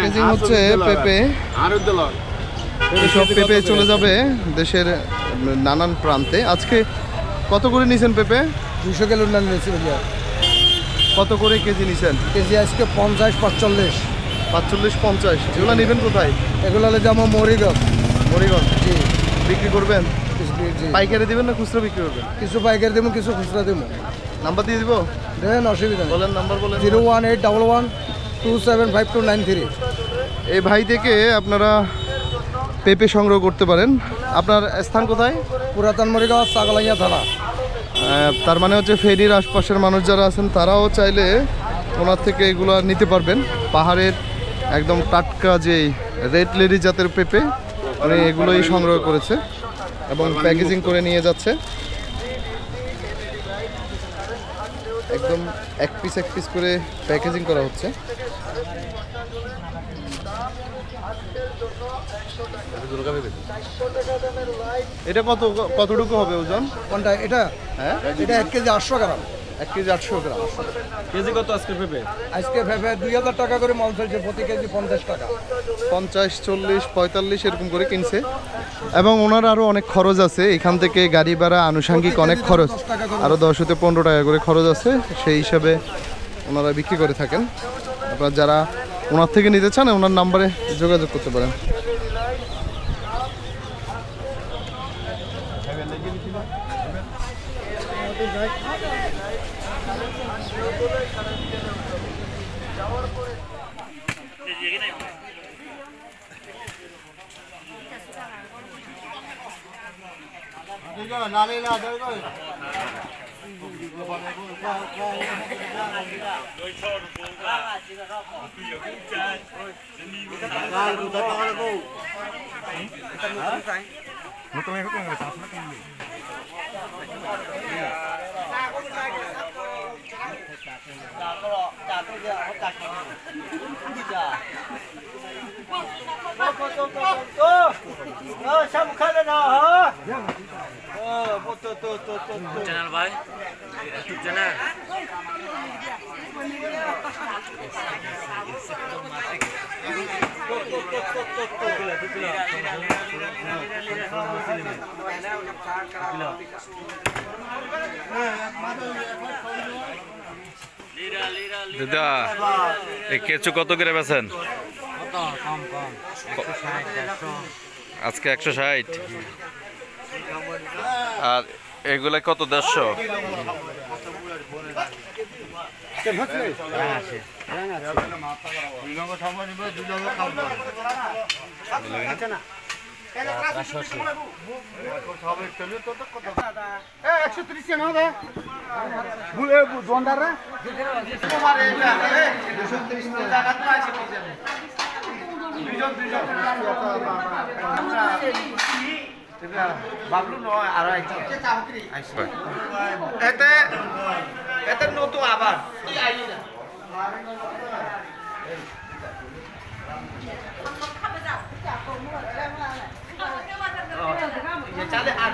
Packaging হচ্ছে পেঁপে, সব পেঁপে চলে যাবে দেশের নানান প্রান্তে। আজকে কত করে নিছেন পেঁপে? 200 কিলো নিয়েছি ভাইয়া। কত করে কেজি নিছেন? কেজি আজকে 50, 45, 45, 50। এগুলো নেবেন কোথায়? এগুলো হলে যেমন মরিগঞ্জ। মরিগঞ্জ। জি। বিক্রি করবেন? জি। পাইকারি দিবেন না খুচরা বিক্রি করবেন? কিছু পাইকারি দেবো, কিছু খুচরা দেবো। নাম্বার দিয়ে দিব? দেন, অসুবিধা নেই। বলেন নাম্বার বলেন। 01811275293। এই ভাই থেকে আপনারা পেঁপে সংগ্রহ করতে পারেন। আপনার স্থান কোথায়? পুরাতন মরিগঞ্জ, ছাগলাইয়া থানা। তার মানে হচ্ছে ফেরির আশপাশের মানুষ যারা আছেন তারাও চাইলে ওনার থেকে এগুলো নিতে পারবেন। পাহাড়ের একদম টাটকা যে রেড লেডি জাতের পেঁপে উনি এগুলোই সংগ্রহ করেছে এবং প্যাকেজিং করে নিয়ে যাচ্ছে। একদম এক পিস করে প্যাকেজিং করা হচ্ছে। এটা কতটুকু হবে ওজন? কোনটা এটা? হ্যাঁ, এটা 1 কেজি 800 গ্রাম। 1 কেজি 800 গ্রাম। কেজি কত আজকে পেঁপে? আজকে ভেবে 2000 টাকা করে মন চলছে, প্রতি কেজি 50 টাকা। 50, 40, 45 এরকম করে কিনছে। এবং ওনার আরও অনেক খরচ আছে, এখান থেকে গাড়ি ভাড়া আনুষঙ্গিক অনেক খরচ, আরও 10 থেকে 15 টাকা করে খরচ আছে। সেই হিসাবে ওনারা বিক্রি করে থাকেন। আপনারা যারা ওনার থেকে নিতে চান ওনার নাম্বারে যোগাযোগ করতে পারেন। চ্যানেল ভাই, ইউটিউব চ্যানেল। দাদা এই কেঁচু কত করে বেছেন? আজকে 160। আর এগুলা কত? 150। বাবলু নয়, আরো একজন এতে নতুন আবার চালে হাত